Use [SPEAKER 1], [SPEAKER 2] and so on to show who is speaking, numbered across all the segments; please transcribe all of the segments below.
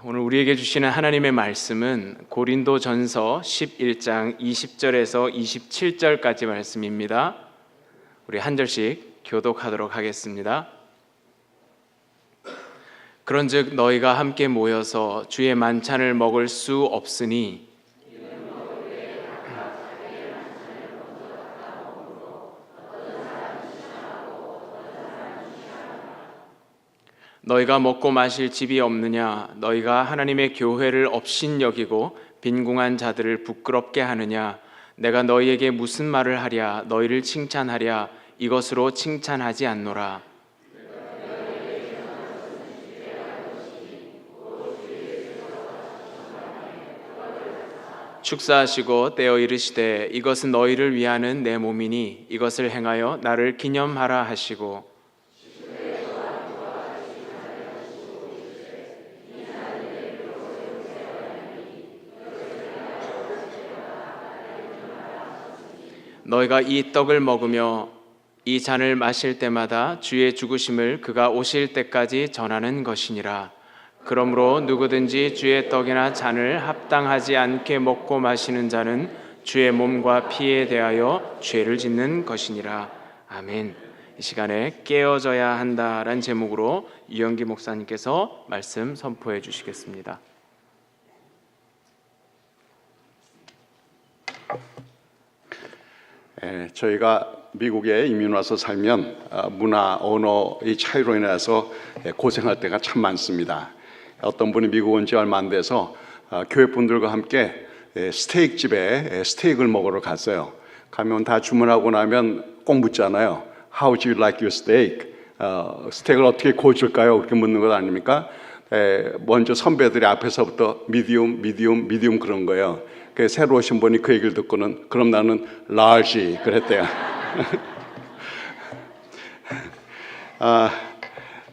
[SPEAKER 1] 오늘 우리에게 주시는 하나님의 말씀은 고린도전서 11장 20절에서 27절까지 말씀입니다. 우리 한 절씩 교독하도록 하겠습니다. 그런즉 너희가 함께 모여서 주의 만찬을 먹을 수 없으니 너희가 먹고 마실 집이 없느냐? 너희가 하나님의 교회를 업신여기고 빈궁한 자들을 부끄럽게 하느냐? 내가 너희에게 무슨 말을 하랴? 너희를 칭찬하랴? 이것으로 칭찬하지 않노라. 축사하시고 떼어 이르시되 이것은 너희를 위하는 내 몸이니 이것을 행하여 나를 기념하라 하시고 너희가 이 떡을 먹으며 이 잔을 마실 때마다 주의 죽으심을 그가 오실 때까지 전하는 것이니라. 그러므로 누구든지 주의 떡이나 잔을 합당하지 않게 먹고 마시는 자는 주의 몸과 피에 대하여 죄를 짓는 것이니라. 아멘. 이 시간에 깨어져야 한다라는 제목으로 유영기 목사님께서 말씀 선포해 주시겠습니다.
[SPEAKER 2] 저희가 미국에 이민 와서 살면 문화, 언어의 차이로 인해서 고생할 때가 참 많습니다. 어떤 분이 미국 온 지 얼마 안 돼서 교회 분들과 함께 스테이크 집에 스테이크를 먹으러 갔어요. 가면 다 주문하고 나면 꼭 묻잖아요. How do you like your steak? 스테이크를 어떻게 구워줄까요? 그렇게 묻는 것 아닙니까? 먼저 선배들이 앞에서부터 미디움 그런 거예요. 새로 오신 분이 그 얘기를 듣고는 그럼 나는 large 그랬대요.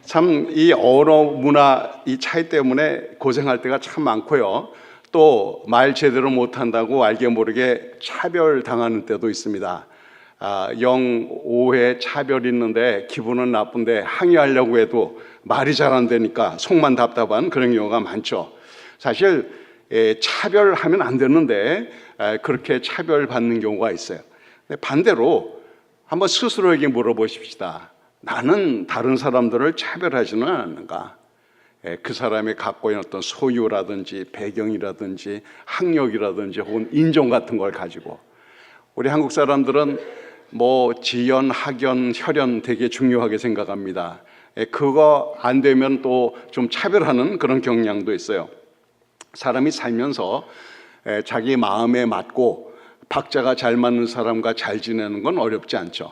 [SPEAKER 2] 참 이 언어 문화 이 차이 때문에 고생할 때가 참 많고요. 또 말 제대로 못한다고 알게 모르게 차별당하는 때도 있습니다. 오해 차별 있는데 기분은 나쁜데 항의하려고 해도 말이 잘 안 되니까 속만 답답한 그런 경우가 많죠. 사실 차별하면 안 되는데 그렇게 차별받는 경우가 있어요. 반대로 한번 스스로에게 물어보십시다. 나는 다른 사람들을 차별하지는 않는가? 그 사람이 갖고 있는 어떤 소유라든지 배경이라든지 학력이라든지 혹은 인종 같은 걸 가지고 우리 한국 사람들은 지연, 학연, 혈연 되게 중요하게 생각합니다. 그거 안 되면 또 좀 차별하는 그런 경향도 있어요. 사람이 살면서 자기 마음에 맞고 박자가 잘 맞는 사람과 잘 지내는 건 어렵지 않죠.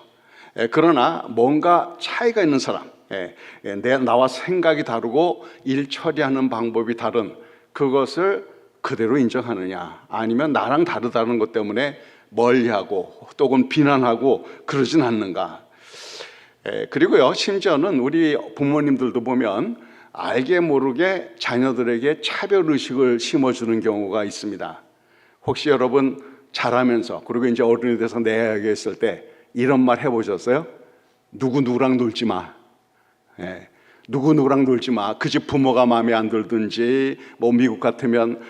[SPEAKER 2] 그러나 뭔가 차이가 있는 사람, 나와 생각이 다르고 일 처리하는 방법이 다른 그것을 그대로 인정하느냐, 아니면 나랑 다르다는 것 때문에 멀리하고 또는 비난하고 그러진 않는가. 그리고요, 심지어는 우리 부모님들도 보면 알게 모르게 자녀들에게 차별의식을 심어주는 경우가 있습니다. 혹시 여러분 자라면서 그리고 이제 어른이 돼서 내 이야기 했을 때 이런 말 해보셨어요? 누구랑 놀지 마. 누구랑 놀지 마. 그 집 부모가 마음에 안 들든지 미국 같으면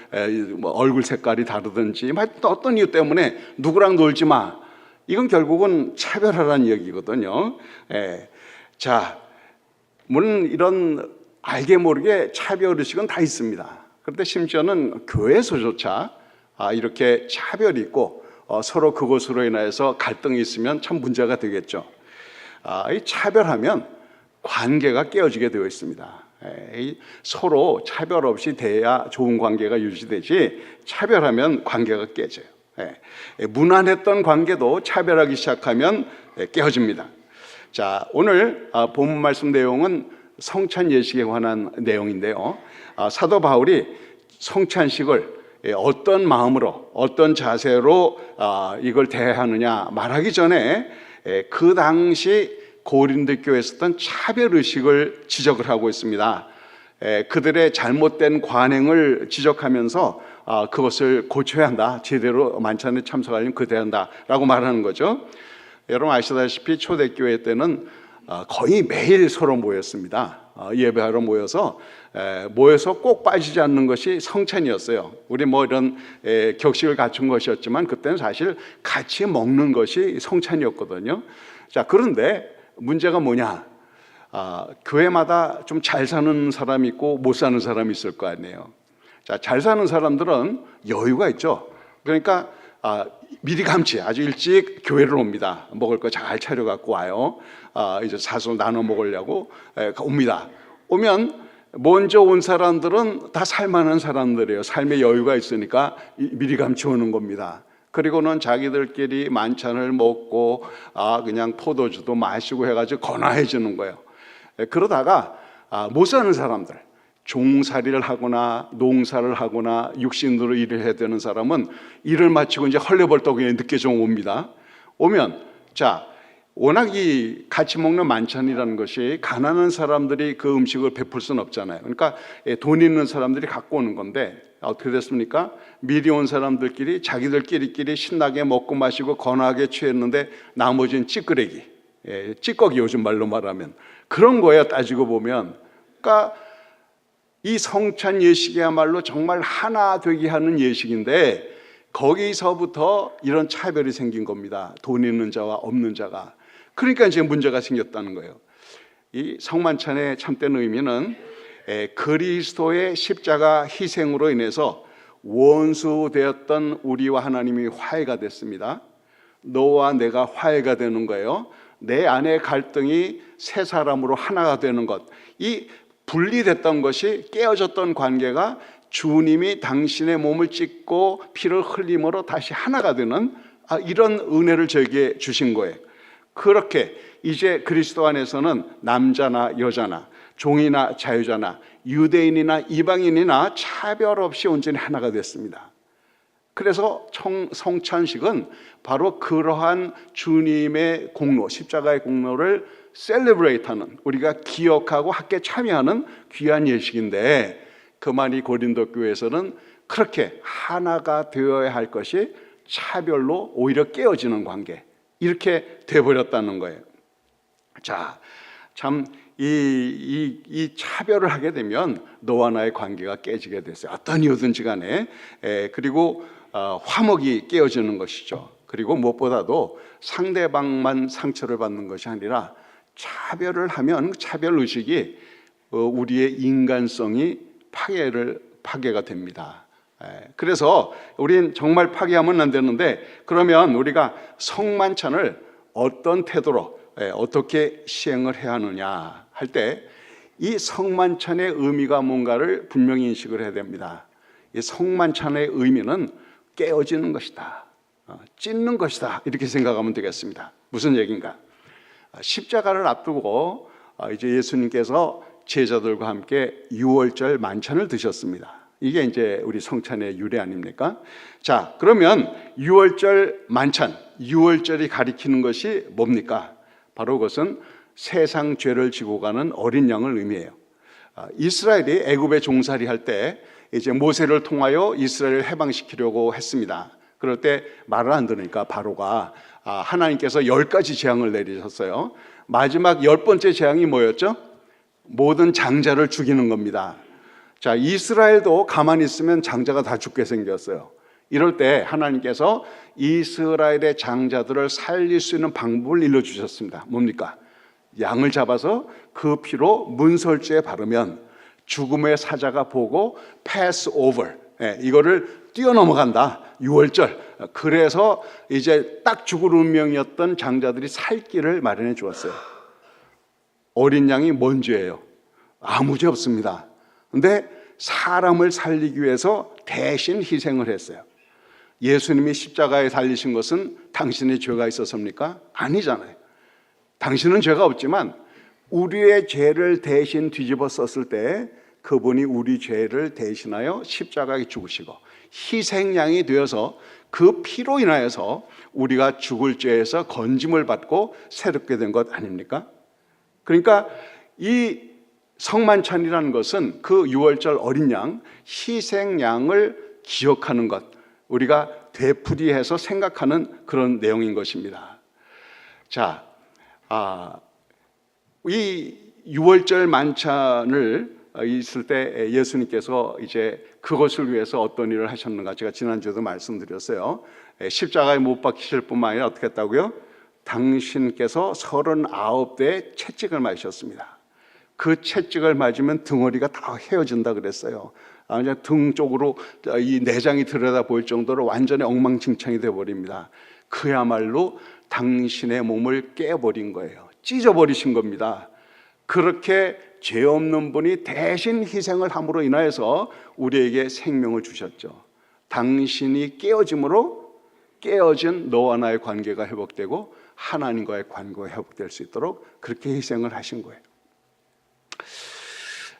[SPEAKER 2] 얼굴 색깔이 다르든지 어떤 이유 때문에 누구랑 놀지 마. 이건 결국은 차별하라는 얘기거든요. 자, 물론 이런 알게 모르게 차별의식은 다 있습니다. 그런데 심지어는 교회에서조차 이렇게 차별이 있고 서로 그것으로 인해서 갈등이 있으면 참 문제가 되겠죠. 이 차별하면 관계가 깨어지게 되어 있습니다. 서로 차별 없이 대해야 좋은 관계가 유지되지 차별하면 관계가 깨져요. 무난했던 관계도 차별하기 시작하면 깨어집니다. 자, 오늘 본문 말씀 내용은 성찬 예식에 관한 내용인데요. 사도 바울이 성찬식을 어떤 마음으로 어떤 자세로 이걸 대하느냐 말하기 전에 그 당시 고린도 교회에 있었던 차별의식을 지적을 하고 있습니다. 그들의 잘못된 관행을 지적하면서 그것을 고쳐야 한다. 제대로 만찬에 참석하려면 그래야 한다라고 말하는 거죠. 여러분 아시다시피 초대교회 때는 거의 매일 서로 모였습니다. 예배하러 모여서 꼭 빠지지 않는 것이 성찬이었어요. 우리 뭐 이런 격식을 갖춘 것이었지만 그때는 사실 같이 먹는 것이 성찬이었거든요. 자, 그런데 문제가 뭐냐? 교회마다 좀 잘 사는 사람이 있고 못 사는 사람이 있을 거 아니에요. 자, 잘 사는 사람들은 여유가 있죠. 그러니까 미리 감치 아주 일찍 교회를 옵니다. 먹을 거 잘 차려 갖고 와요. 이제 사서 나눠 먹으려고 옵니다. 오면 먼저 온 사람들은 다 살만한 사람들이에요. 삶에 여유가 있으니까 미리 감치 오는 겁니다. 그리고는 자기들끼리 만찬을 먹고 그냥 포도주도 마시고 해가지고 건화해지는 거예요. 그러다가 못 사는 사람들, 종살이를 하거나 농사를 하거나 육신으로 일을 해야 되는 사람은 일을 마치고 이제 헐레벌떡 늦게 좀 옵니다. 오면 자, 워낙 이 같이 먹는 만찬이라는 것이 가난한 사람들이 그 음식을 베풀 수는 없잖아요. 그러니까 돈 있는 사람들이 갖고 오는 건데 어떻게 됐습니까? 미리 온 사람들끼리 자기들끼리 신나게 먹고 마시고 건하게 취했는데 나머지는 찌끄레기, 찌꺼기 요즘 말로 말하면 그런 거예요. 따지고 보면. 그러니까 이 성찬 예식이야말로 정말 하나 되게 하는 예식인데 거기서부터 이런 차별이 생긴 겁니다. 돈 있는 자와 없는 자가. 그러니까 이제 문제가 생겼다는 거예요. 이 성만찬의 참된 의미는 그리스도의 십자가 희생으로 인해서 원수되었던 우리와 하나님이 화해가 됐습니다. 너와 내가 화해가 되는 거예요. 내 안의 갈등이 세 사람으로 하나가 되는 것. 이 분리됐던 것이 깨어졌던 관계가 주님이 당신의 몸을 찢고 피를 흘림으로 다시 하나가 되는 이런 은혜를 저에게 주신 거예요. 그렇게 이제 그리스도 안에서는 남자나 여자나 종이나 자유자나 유대인이나 이방인이나 차별 없이 온전히 하나가 됐습니다. 그래서 성찬식은 바로 그러한 주님의 공로, 십자가의 공로를 셀레브레이트하는, 우리가 기억하고 함께 참여하는 귀한 예식인데 그 말이 고린도 교회에서는 그렇게 하나가 되어야 할 것이 차별로 오히려 깨어지는 관계, 이렇게 돼버렸다는 거예요. 자, 참 이 차별을 하게 되면 너와 나의 관계가 깨지게 됐어요. 어떤 이유든지 간에. 그리고 화목이 깨어지는 것이죠. 그리고 무엇보다도 상대방만 상처를 받는 것이 아니라 차별을 하면 차별의식이 우리의 인간성이 파괴가 됩니다. 그래서 우린 정말 파괴하면 안 되는데, 그러면 우리가 성만찬을 어떤 태도로 어떻게 시행을 해야 하느냐 할 때 이 성만찬의 의미가 뭔가를 분명히 인식을 해야 됩니다. 이 성만찬의 의미는 깨어지는 것이다, 찢는 것이다, 이렇게 생각하면 되겠습니다. 무슨 얘기인가? 십자가를 앞두고 이제 예수님께서 제자들과 함께 유월절 만찬을 드셨습니다. 이게 이제 우리 성찬의 유래 아닙니까? 자, 그러면 유월절 만찬, 유월절이 가리키는 것이 뭡니까? 바로 그것은 세상 죄를 지고 가는 어린 양을 의미해요. 이스라엘이 애굽에 종살이 할 때 이제 모세를 통하여 이스라엘을 해방시키려고 했습니다. 그럴 때 말을 안 들으니까 바로가 하나님께서 10가지 재앙을 내리셨어요. 마지막 10번째 재앙이 뭐였죠? 모든 장자를 죽이는 겁니다. 자, 이스라엘도 가만히 있으면 장자가 다 죽게 생겼어요. 이럴 때 하나님께서 이스라엘의 장자들을 살릴 수 있는 방법을 일러주셨습니다. 뭡니까? 양을 잡아서 그 피로 문설주에 바르면 죽음의 사자가 보고 pass over, 이거를 뛰어넘어간다. 유월절. 그래서 이제 딱 죽을 운명이었던 장자들이 살 길을 마련해 주었어요. 어린 양이 뭔 죄예요? 아무 죄 없습니다. 근데 사람을 살리기 위해서 대신 희생을 했어요. 예수님이 십자가에 달리신 것은 당신의 죄가 있었습니까? 아니잖아요. 당신은 죄가 없지만 우리의 죄를 대신 뒤집어 썼을 때 그분이 우리 죄를 대신하여 십자가에 죽으시고 희생양이 되어서 그 피로 인하여서 우리가 죽을 죄에서 건짐을 받고 새롭게 된 것 아닙니까? 그러니까 이 성만찬이라는 것은 그 유월절 어린 양, 희생양을 기억하는 것, 우리가 되풀이해서 생각하는 그런 내용인 것입니다. 자, 유월절 만찬을 있을 때 예수님께서 이제 그것을 위해서 어떤 일을 하셨는가 제가 지난주에도 말씀드렸어요. 십자가에 못 박히실 뿐만 아니라 어떻게 했다고요? 당신께서 39대의 채찍을 맞으셨습니다. 그 채찍을 맞으면 덩어리가 다 헤어진다 그랬어요. 그냥 등 쪽으로 이 내장이 들여다 보일 정도로 완전히 엉망진창이 되어버립니다. 그야말로 당신의 몸을 깨버린 거예요. 찢어버리신 겁니다. 그렇게 죄 없는 분이 대신 희생을 함으로 인하여서 우리에게 생명을 주셨죠. 당신이 깨어짐으로 깨어진 너와 나의 관계가 회복되고 하나님과의 관계가 회복될 수 있도록 그렇게 희생을 하신 거예요.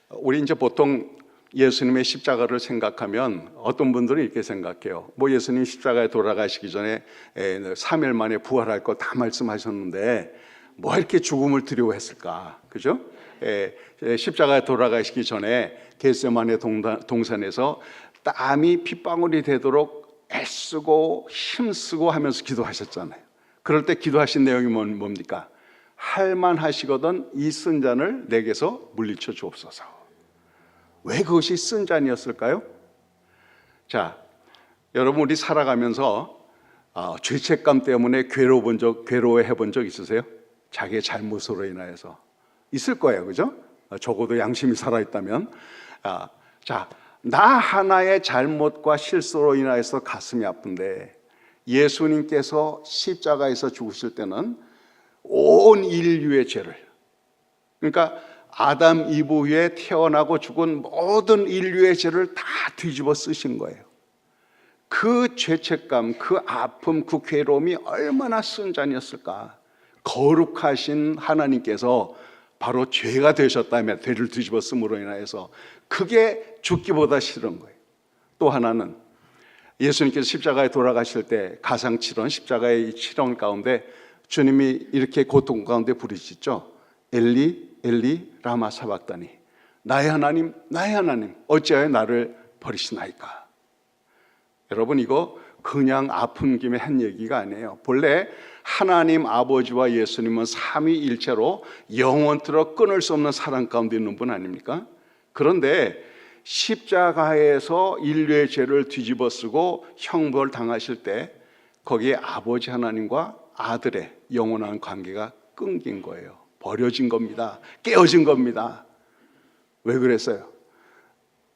[SPEAKER 2] 우리 이제 보통 예수님의 십자가를 생각하면 어떤 분들은 이렇게 생각해요. 뭐 예수님 십자가에 돌아가시기 전에 3일 만에 부활할 거 다 말씀하셨는데 뭐 이렇게 죽음을 두려워했을까? 그죠? 십자가에 돌아가시기 전에 겟세마네 동산에서 땀이 핏방울이 되도록 애쓰고 힘쓰고 하면서 기도하셨잖아요. 그럴 때 기도하신 내용이 뭡니까? 할만하시거든 이 쓴 잔을 내게서 물리쳐 주옵소서. 왜 그것이 쓴 잔이었을까요? 자, 여러분 우리 살아가면서 죄책감 때문에 괴로워해 본 적 있으세요? 자기의 잘못으로 인하여서 있을 거예요, 그죠? 적어도 양심이 살아있다면. 자, 나 하나의 잘못과 실수로 인하여서 가슴이 아픈데 예수님께서 십자가에서 죽으실 때는 온 인류의 죄를, 그러니까 아담 이브 후에 태어나고 죽은 모든 인류의 죄를 다 뒤집어 쓰신 거예요. 그 죄책감, 그 아픔, 그 괴로움이 얼마나 쓴 잔이었을까. 거룩하신 하나님께서 바로 죄가 되셨다며 죄를 뒤집어 쓰므로 인하여서 그게 죽기보다 싫은 거예요. 또 하나는 예수님께서 십자가에 돌아가실 때 가상칠언, 십자가의 칠언 가운데 주님이 이렇게 고통 가운데 부르시죠. 엘리 엘리 라마 사박다니, 나의 하나님 나의 하나님 어찌하여 나를 버리시나이까. 여러분 이거 그냥 아픈 김에 한 얘기가 아니에요. 본래 하나님 아버지와 예수님은 삼위일체로 영원토록 끊을 수 없는 사랑 가운데 있는 분 아닙니까? 그런데 십자가에서 인류의 죄를 뒤집어 쓰고 형벌 당하실 때 거기에 아버지 하나님과 아들의 영원한 관계가 끊긴 거예요. 버려진 겁니다. 깨어진 겁니다. 왜 그랬어요?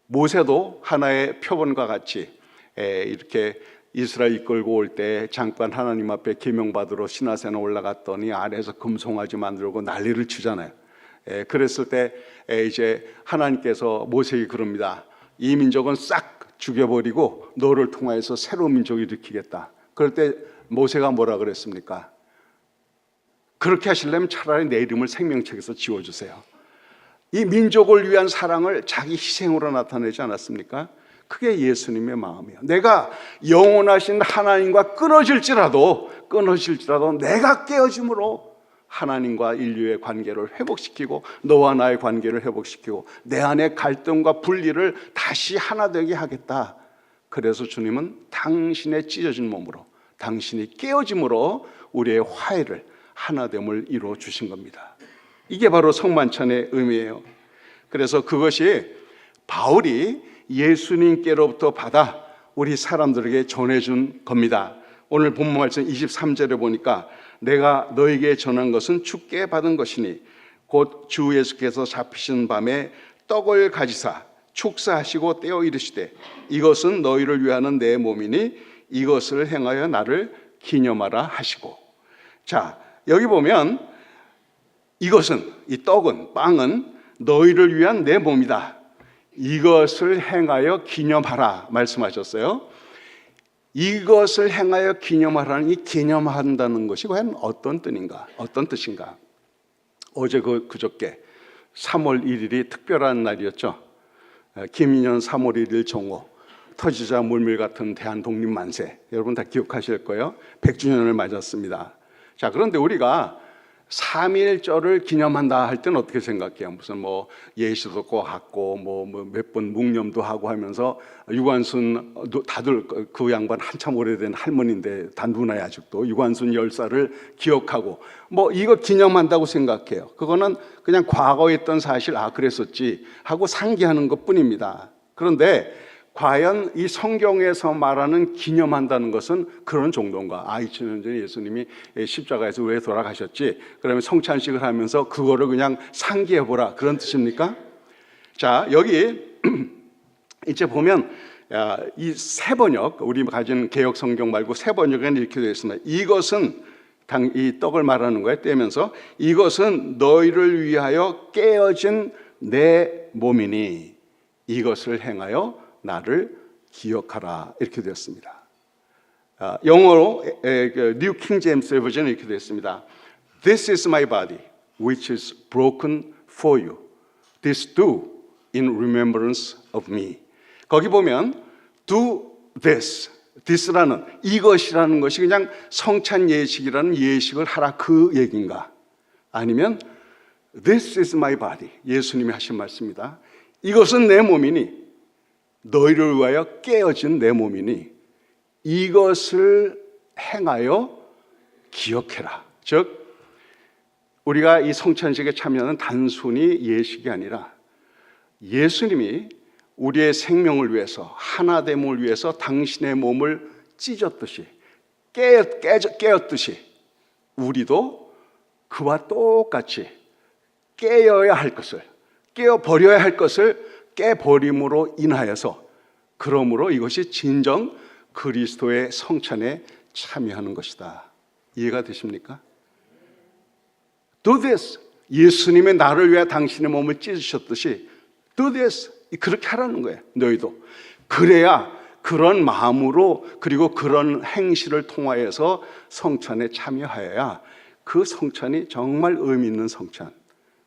[SPEAKER 2] 모세도 하나의 표본과 같이 이렇게 이스라엘 이끌고 올 때 잠깐 하나님 앞에 계명받으러 시나산에 올라갔더니 아래에서 금송아지 만들고 난리를 치잖아요. 그랬을 때 이제 하나님께서 모세에게 그럽니다. 이 민족은 싹 죽여버리고 너를 통하여서 새로운 민족을 일으키겠다. 그럴 때 모세가 뭐라 그랬습니까? 그렇게 하시려면 차라리 내 이름을 생명책에서 지워주세요. 이 민족을 위한 사랑을 자기 희생으로 나타내지 않았습니까? 그게 예수님의 마음이에요. 내가 영원하신 하나님과 끊어질지라도 내가 깨어짐으로 하나님과 인류의 관계를 회복시키고 너와 나의 관계를 회복시키고 내 안의 갈등과 분리를 다시 하나 되게 하겠다. 그래서 주님은 당신의 찢어진 몸으로, 당신이 깨어짐으로 우리의 화해를, 하나됨을 이루어 주신 겁니다. 이게 바로 성만찬의 의미예요. 그래서 그것이 바울이 예수님께로부터 받아 우리 사람들에게 전해준 겁니다. 오늘 본문 말씀 23절에 보니까 내가 너에게 전한 것은 주께 받은 것이니 곧 주 예수께서 잡히신 밤에 떡을 가지사 축사하시고 떼어 이르시되 이것은 너희를 위하는 내 몸이니 이것을 행하여 나를 기념하라 하시고. 자, 여기 보면 이것은, 이 떡은, 빵은 너희를 위한 내 몸이다. 이것을 행하여 기념하라 말씀하셨어요. 이것을 행하여 기념하라는 이 기념한다는 것이 과연 어떤 뜻인가? 어떤 뜻인가? 어제 그저께 3월 1일이 특별한 날이었죠. 김인현 3월 1일 정오, 터지자 물밀 같은 대한독립만세, 여러분 다 기억하실 거예요. 100주년을 맞았습니다. 자, 그런데 우리가 삼일절을 기념한다 할 때는 어떻게 생각해요? 무슨 뭐 예시도 꼭 갖고 뭐 몇 번 묵념도 하고 하면서 유관순 다들 그 양반 한참 오래된 할머니인데 다 누나야 아직도 유관순 열사를 기억하고 뭐 이거 기념한다고 생각해요. 그거는 그냥 과거에 있던 사실 그랬었지 하고 상기하는 것뿐입니다. 그런데 과연 이 성경에서 말하는 기념한다는 것은 그런 정도인가? 2000년 전에 예수님이 십자가에서 왜 돌아가셨지? 그러면 성찬식을 하면서 그거를 그냥 상기해보라 그런 뜻입니까? 자, 여기 이제 보면 이 세 번역, 우리 가진 개역 성경 말고 세 번역에는 이렇게 되어 있습니다. 이것은 이 떡을 말하는 거예요. 떼면서 이것은 너희를 위하여 깨어진 내 몸이니 이것을 행하여 나를 기억하라 이렇게 되었습니다. 영어로 뉴 킹 제임스 버전은 이렇게 되었습니다. This is my body, which is broken for you. This do in remembrance of me. 거기 보면 do this, this라는 이것이라는 것이 그냥 성찬 예식이라는 예식을 하라 그 얘기인가? 아니면 This is my body, 예수님이 하신 말씀입니다. 이것은 내 몸이니 너희를 위하여 깨어진 내 몸이니 이것을 행하여 기억해라. 즉 우리가 이 성찬식에 참여하는 단순히 예식이 아니라 예수님이 우리의 생명을 위해서 하나됨을 위해서 당신의 몸을 찢었듯이 깨었듯이 우리도 그와 똑같이 깨어야 할 것을 깨어버려야 할 것을 깨버림으로 인하여서 그러므로 이것이 진정 그리스도의 성찬에 참여하는 것이다. 이해가 되십니까? Do this. 예수님의 나를 위해 당신의 몸을 찢으셨듯이 Do this. 그렇게 하라는 거예요. 너희도. 그래야 그런 마음으로 그리고 그런 행실을 통하여서 성찬에 참여하여야 그 성찬이 정말 의미 있는 성찬,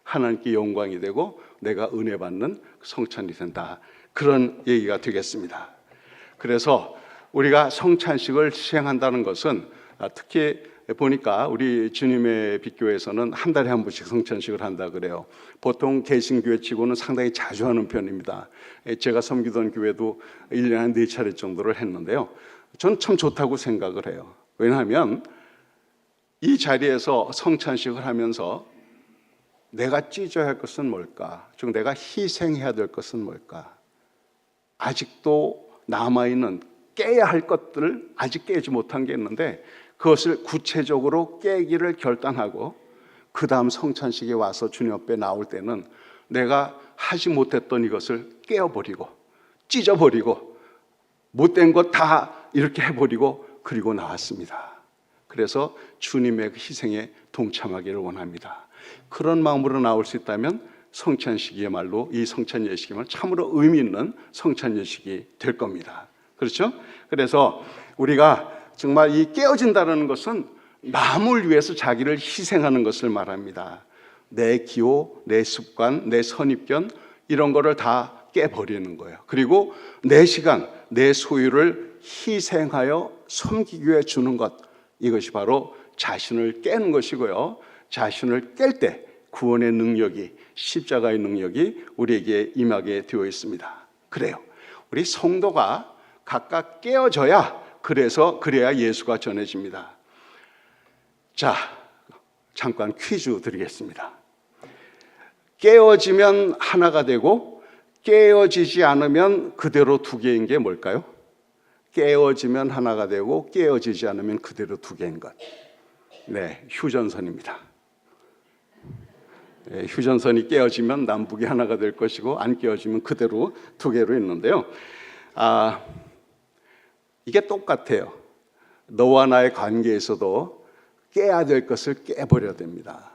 [SPEAKER 2] 하나님께 영광이 되고 내가 은혜 받는 성찬이 된다. 그런 얘기가 되겠습니다. 그래서 우리가 성찬식을 시행한다는 것은 특히 보니까 우리 주님의 빛교회에서는 한 달에 한 번씩 성찬식을 한다 그래요. 보통 개신교회 치고는 상당히 자주 하는 편입니다. 제가 섬기던 교회도 1년에 한 4차례 정도를 했는데요. 전 참 좋다고 생각을 해요. 왜냐하면 이 자리에서 성찬식을 하면서 내가 찢어야 할 것은 뭘까? 즉 내가 희생해야 될 것은 뭘까? 아직도 남아있는 깨야 할 것들을 아직 깨지 못한 게 있는데 그것을 구체적으로 깨기를 결단하고 그 다음 성찬식에 와서 주님 앞에 나올 때는 내가 하지 못했던 이것을 깨어버리고 찢어버리고 못된 것 다 이렇게 해버리고 그리고 나왔습니다. 그래서 주님의 그 희생에 동참하기를 원합니다. 그런 마음으로 나올 수 있다면 성찬식이야말로 이 성찬 예식이면 참으로 의미 있는 성찬 예식이 될 겁니다. 그렇죠? 그래서 우리가 정말 이 깨어진다는 것은 남을 위해서 자기를 희생하는 것을 말합니다. 내 기호, 내 습관, 내 선입견 이런 거를 다 깨버리는 거예요. 그리고 내 시간, 내 소유를 희생하여 섬기기 위해 주는 것, 이것이 바로 자신을 깨는 것이고요. 자신을 깰 때 구원의 능력이, 십자가의 능력이 우리에게 임하게 되어 있습니다. 그래요. 우리 성도가 각각 깨어져야 그래야 예수가 전해집니다. 자, 잠깐 퀴즈 드리겠습니다. 깨어지면 하나가 되고 깨어지지 않으면 그대로 두 개인 게 뭘까요? 깨어지면 하나가 되고 깨어지지 않으면 그대로 두 개인 것. 네, 휴전선입니다. 네, 휴전선이 깨어지면 남북이 하나가 될 것이고 안 깨어지면 그대로 두 개로 있는데요. 이게 똑같아요. 너와 나의 관계에서도 깨야 될 것을 깨버려야 됩니다.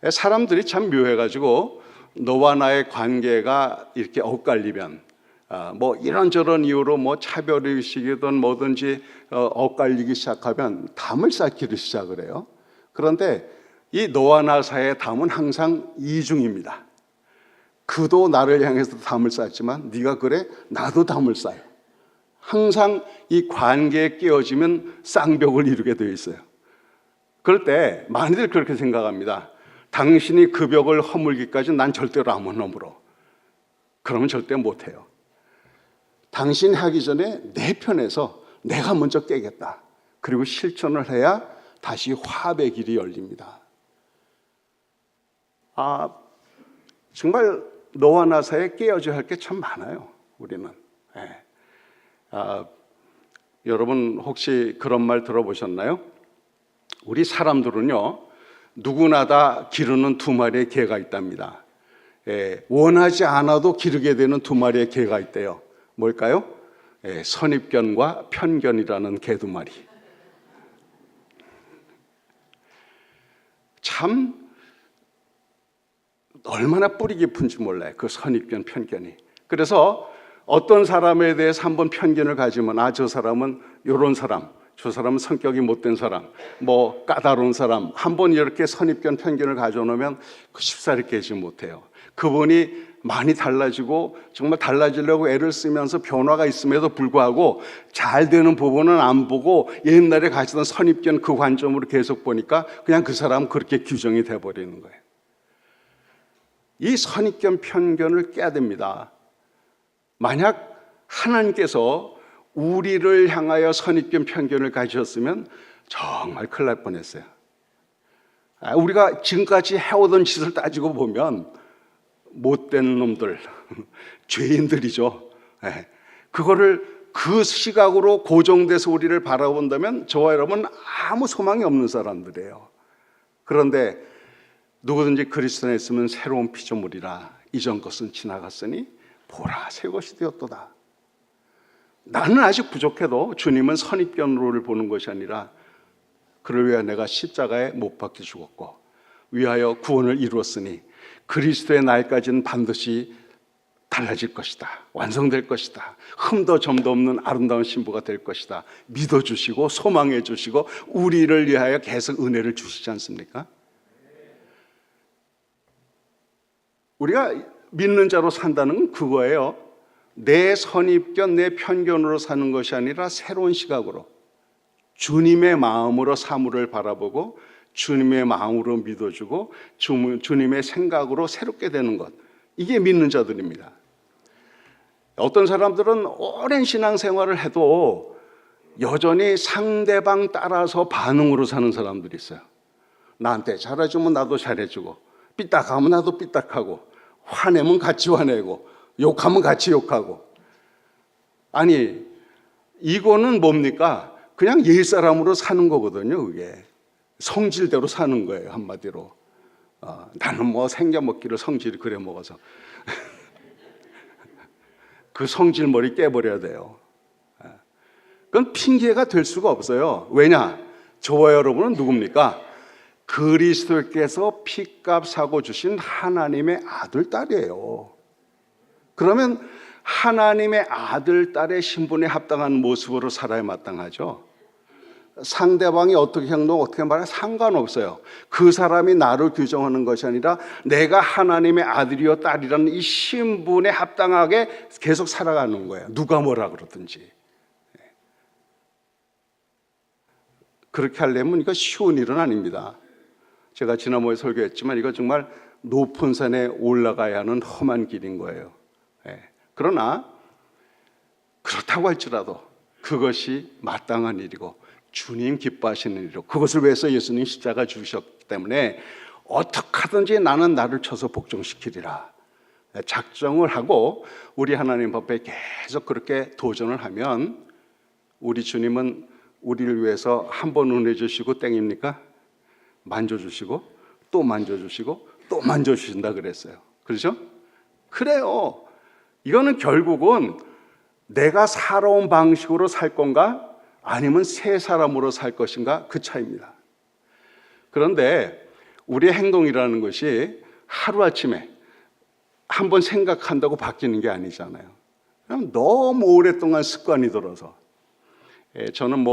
[SPEAKER 2] 사람들이 참 묘해가지고 너와 나의 관계가 이렇게 엇갈리면 뭐 이런저런 이유로 뭐 차별의식이든 뭐든지 엇갈리기 시작하면 담을 쌓기를 시작을 해요. 그런데 이 너와 나 사이의 담은 항상 이중입니다. 그도 나를 향해서 담을 쌓지만 네가 그래? 나도 담을 쌓아요. 항상 이 관계에 끼어지면 쌍벽을 이루게 되어 있어요. 그럴 때 많이들 그렇게 생각합니다. 당신이 그 벽을 허물기까지 난 절대로 안 허물어. 그러면 절대 못해요. 당신이 하기 전에 내 편에서 내가 먼저 깨겠다. 그리고 실천을 해야 다시 화합의 길이 열립니다. 정말 너와 나 사이에 깨어져야 할 게 참 많아요. 우리는. 여러분 혹시 그런 말 들어보셨나요? 우리 사람들은요, 누구나 다 기르는 두 마리의 개가 있답니다. 원하지 않아도 기르게 되는 두 마리의 개가 있대요. 뭘까요? 선입견과 편견이라는 개 두 마리. 참 얼마나 뿌리 깊은지 몰라요. 그 선입견, 편견이. 그래서 어떤 사람에 대해서 한번 편견을 가지면 저 사람은 이런 사람, 저 사람은 성격이 못된 사람, 뭐 까다로운 사람, 한번 이렇게 선입견, 편견을 가져놓으면 쉽사리 깨지 못해요. 그분이 많이 달라지고 정말 달라지려고 애를 쓰면서 변화가 있음에도 불구하고 잘 되는 부분은 안 보고 옛날에 가지던 선입견 그 관점으로 계속 보니까 그냥 그 사람은 그렇게 규정이 돼버리는 거예요. 이 선입견, 편견을 깨야 됩니다. 만약 하나님께서 우리를 향하여 선입견, 편견을 가지셨으면 정말 큰일 날 뻔했어요. 우리가 지금까지 해오던 짓을 따지고 보면 못된 놈들, 죄인들이죠. 그거를 그 시각으로 고정돼서 우리를 바라본다면 저와 여러분은 아무 소망이 없는 사람들이에요. 그런데 누구든지 그리스도 안에 있으면 새로운 피조물이라 이전 것은 지나갔으니 보라 새 것이 되었도다. 나는 아직 부족해도 주님은 선입견으로를 보는 것이 아니라 그를 위하여 내가 십자가에 못 박혀 죽었고 위하여 구원을 이루었으니 그리스도의 날까지는 반드시 달라질 것이다. 완성될 것이다. 흠도 점도 없는 아름다운 신부가 될 것이다. 믿어주시고 소망해 주시고 우리를 위하여 계속 은혜를 주시지 않습니까? 우리가 믿는 자로 산다는 건 그거예요. 내 선입견, 내 편견으로 사는 것이 아니라 새로운 시각으로 주님의 마음으로 사물을 바라보고 주님의 마음으로 믿어주고 주님의 생각으로 새롭게 되는 것, 이게 믿는 자들입니다. 어떤 사람들은 오랜 신앙생활을 해도 여전히 상대방 따라서 반응으로 사는 사람들이 있어요. 나한테 잘해주면 나도 잘해주고 삐딱하면 나도 삐딱하고 화내면 같이 화내고 욕하면 같이 욕하고. 아니 이거는 뭡니까? 그냥 옛사람으로 사는 거거든요. 그게 성질대로 사는 거예요. 한마디로 나는 뭐 생겨먹기를 성질이 그래 먹어서 그 성질머리 깨버려야 돼요. 그건 핑계가 될 수가 없어요. 왜냐? 저와 여러분은 누굽니까? 그리스도께서 피값 사고 주신 하나님의 아들, 딸이에요. 그러면 하나님의 아들, 딸의 신분에 합당한 모습으로 살아야 마땅하죠. 상대방이 어떻게 행동, 어떻게 말해 상관없어요. 그 사람이 나를 규정하는 것이 아니라 내가 하나님의 아들이요 딸이라는 이 신분에 합당하게 계속 살아가는 거예요. 누가 뭐라 그러든지. 그렇게 하려면 이거 쉬운 일은 아닙니다. 제가 지난번에 설교했지만 이거 정말 높은 산에 올라가야 하는 험한 길인 거예요. 그러나 그렇다고 할지라도 그것이 마땅한 일이고 주님 기뻐하시는 일이고 그것을 위해서 예수님 십자가 주셨기 때문에 어떻게 하든지 나는 나를 쳐서 복종시키리라 작정을 하고 우리 하나님 앞에 계속 그렇게 도전을 하면 우리 주님은 우리를 위해서 한 번 은혜 주시고 땡입니까? 만져주시고 또 만져주시고 또 만져주신다 그랬어요. 그렇죠? 그래요. 이거는 결국은 내가 살아온 방식으로 살 건가 아니면 새 사람으로 살 것인가 그 차이입니다. 그런데 우리의 행동이라는 것이 하루아침에 한번 생각한다고 바뀌는 게 아니잖아요. 그냥 너무 오랫동안 습관이 들어서 저는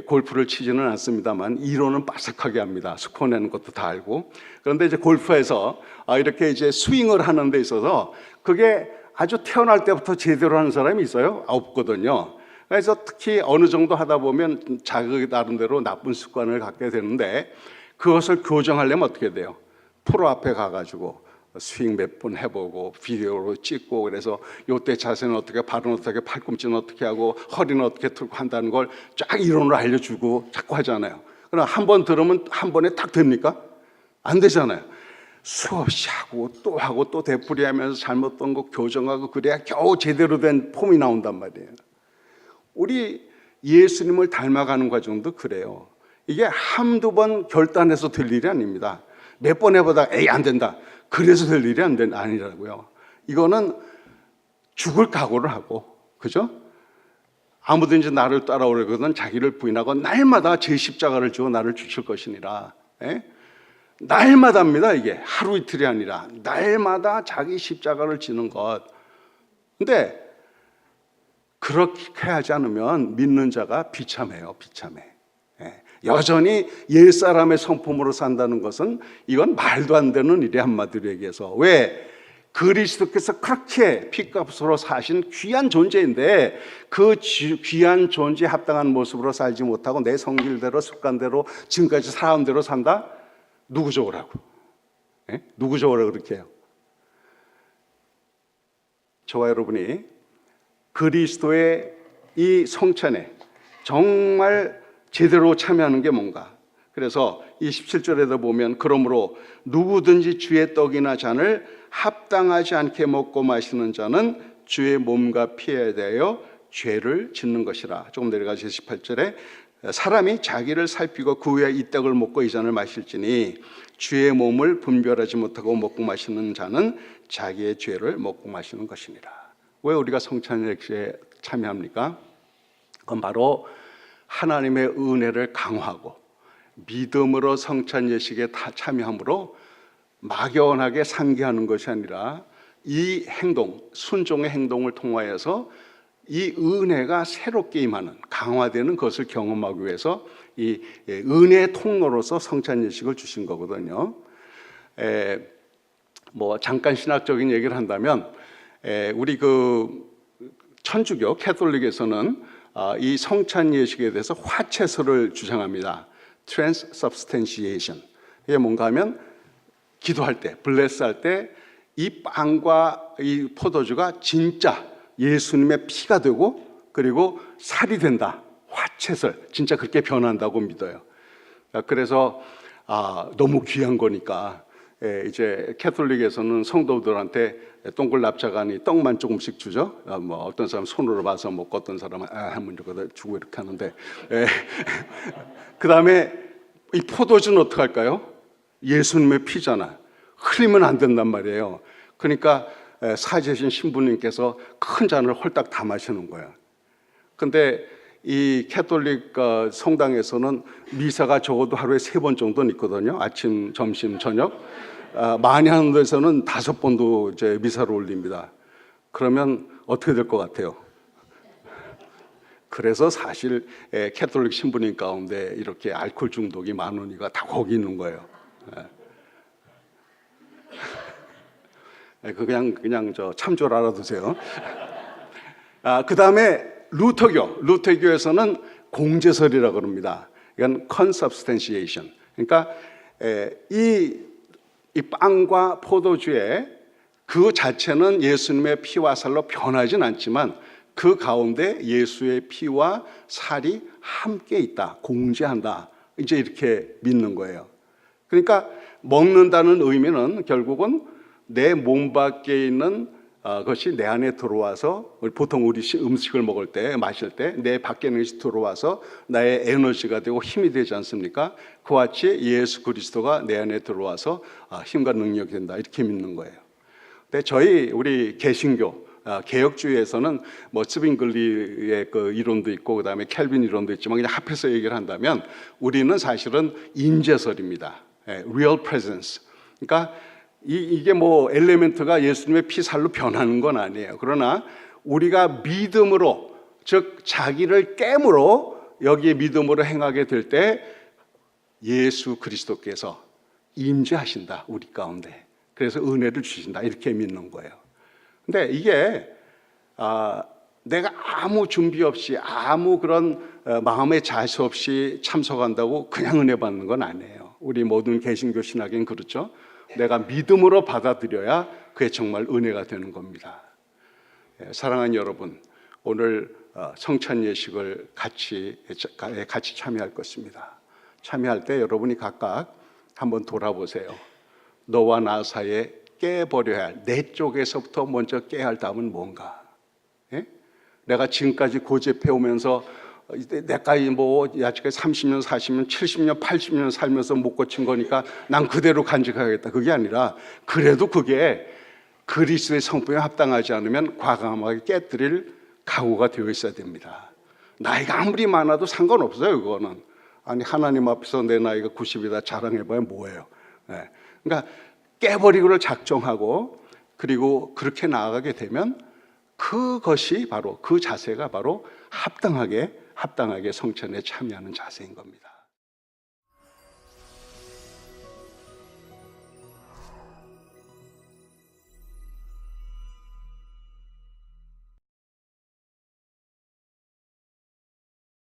[SPEAKER 2] 골프를 치지는 않습니다만 이론은 빠삭하게 합니다. 스코어 내는 것도 다 알고. 그런데 이제 골프에서 이렇게 이제 스윙을 하는 데 있어서 그게 아주 태어날 때부터 제대로 하는 사람이 있어요? 없거든요. 그래서 특히 어느 정도 하다 보면 자기 나름대로 나쁜 습관을 갖게 되는데 그것을 교정하려면 어떻게 돼요? 프로 앞에 가가지고 스윙 몇 번 해보고 비디오로 찍고 그래서 요때 자세는 어떻게, 발은 어떻게, 팔꿈치는 어떻게 하고 허리는 어떻게 틀고 한다는 걸 쫙 이론으로 알려주고 자꾸 하잖아요. 그러나 한 번 들으면 한 번에 딱 됩니까? 안 되잖아요. 수없이 하고 또 되풀이하면서 잘못된 거 교정하고 그래야 겨우 제대로 된 폼이 나온단 말이에요. 우리 예수님을 닮아가는 과정도 그래요. 이게 한두 번 결단해서 될 일이 아닙니다. 몇 번 해보다가 에이 안 된다. 그래서 될 일이 아니라고요. 이거는 죽을 각오를 하고, 그죠? 아무든지 나를 따라오려거든 자기를 부인하고 날마다 제 십자가를 지고 나를 주실 것이니라. 예? 날마다입니다. 이게 하루 이틀이 아니라 날마다 자기 십자가를 지는 것. 근데 그렇게 하지 않으면 믿는 자가 비참해요. 비참해. 예. 여전히 옛사람의 성품으로 산다는 것은 이건 말도 안 되는 일이 한마디로 얘기해서. 왜? 그리스도께서 그렇게 피값으로 사신 귀한 존재인데 그 귀한 존재에 합당한 모습으로 살지 못하고 내 성질대로 습관대로 지금까지 살아온 대로 산다? 누구 좋으라고? 예? 누구 좋으라고 그렇게 해요? 저와 여러분이 그리스도의 이 성찬에 정말 제대로 참여하는 게 뭔가? 그래서 27절에도 보면 그러므로 누구든지 주의 떡이나 잔을 합당하지 않게 먹고 마시는 자는 주의 몸과 피에 대하여 죄를 짓는 것이라. 조금 내려가서 18절에 사람이 자기를 살피고 그 후에 이 떡을 먹고 이 잔을 마실지니 주의 몸을 분별하지 못하고 먹고 마시는 자는 자기의 죄를 먹고 마시는 것이니라. 왜 우리가 성찬예식에 참여합니까? 그건 바로 하나님의 은혜를 강화하고 믿음으로 성찬예식에 참여함으로 막연하게 상기하는 것이 아니라 이 행동, 순종의 행동을 통하여서 이 은혜가 새롭게 임하는, 강화되는 것을 경험하기 위해서 이 은혜의 통로로서 성찬예식을 주신 거거든요. 뭐 잠깐 신학적인 얘기를 한다면 우리 그 천주교 캐톨릭에서는 이 성찬예식에 대해서 화채설을 주장합니다. Transubstantiation. 이게 뭔가 하면 기도할 때, 블레스할 때 이 빵과 이 포도주가 진짜 예수님의 피가 되고 그리고 살이 된다. 화채설. 진짜 그렇게 변한다고 믿어요. 그래서 너무 귀한 거니까 이제 캐톨릭에서는 성도들한테 동글 납작하니 떡만 조금씩 주죠. 뭐 어떤 사람 손으로 봐서 먹고 어떤 사람은 한번 주고 이렇게 하는데 그 다음에 이 포도주는 어떻게 할까요? 예수님의 피잖아. 흘리면 안 된단 말이에요. 그러니까 사제신 신부님께서 큰 잔을 홀딱 다 마시는 거예요. 근데 이 캐톨릭 성당에서는 미사가 적어도 하루에 3번 정도는 있거든요. 아침, 점심, 저녁. 많이 하는 데서는 5번도 이제 미사를 올립니다. 그러면 어떻게 될 것 같아요? 그래서 사실 캐톨릭 신부님 가운데 이렇게 알코올 중독이 많은 이가 다 거기 있는 거예요. 그냥 저 참조를 알아두세요. 그 다음에 루터교에서는 공제설이라고 그럽니다. 이건 consubstantiation. 그러니까 이 빵과 포도주의 그 자체는 예수님의 피와 살로 변하진 않지만 그 가운데 예수의 피와 살이 함께 있다, 공제한다. 이제 이렇게 믿는 거예요. 그러니까 먹는다는 의미는 결국은 내 몸 밖에 있는 것이 내 안에 들어와서 보통 우리 음식을 먹을 때 마실 때 내 밖에 있는 것이 들어와서 나의 에너지가 되고 힘이 되지 않습니까? 그와 같이 예수 그리스도가 내 안에 들어와서 힘과 능력이 된다 이렇게 믿는 거예요. 근데 우리 개신교 개혁주의에서는 뭐 스빙글리의 그 이론도 있고 그다음에 켈빈 이론도 있지만 그냥 합해서 얘기를 한다면 우리는 사실은 인재설입니다. real presence. 그러니까 이게 뭐 엘레멘트가 예수님의 피살로 변하는 건 아니에요. 그러나 우리가 믿음으로, 즉 자기를 깨물어 여기에 믿음으로 행하게 될 때 예수 그리스도께서 임재하신다 우리 가운데. 그래서 은혜를 주신다 이렇게 믿는 거예요. 근데 이게 내가 아무 준비 없이 아무 그런 마음의 자세 없이 참석한다고 그냥 은혜 받는 건 아니에요. 우리 모든 개신교 신학엔 그렇죠. 내가 믿음으로 받아들여야 그게 정말 은혜가 되는 겁니다. 사랑하는 여러분, 오늘 성찬 예식을 같이 참여할 것입니다. 참여할 때 여러분이 각각 한번 돌아보세요. 너와 나 사이에 깨버려야 할, 내 쪽에서부터 먼저 깨야 할 답은 뭔가? 예? 내가 지금까지 고집해 오면서 내까지 뭐 야채까지 30년, 40년, 70년, 80년 살면서 못 고친 거니까 난 그대로 간직하겠다. 그게 아니라 그래도 그게 그리스도의 성품에 합당하지 않으면 과감하게 깨뜨릴 각오가 되어 있어야 됩니다. 나이가 아무리 많아도 상관없어요. 그거는. 아니 하나님 앞에서 내 나이가 90이다 자랑해봐야 뭐예요. 네. 그러니까 깨버리기를 작정하고 그리고 그렇게 나아가게 되면 그것이 바로 그 자세가 바로 합당하게 성찬에 참여하는 자세인 겁니다.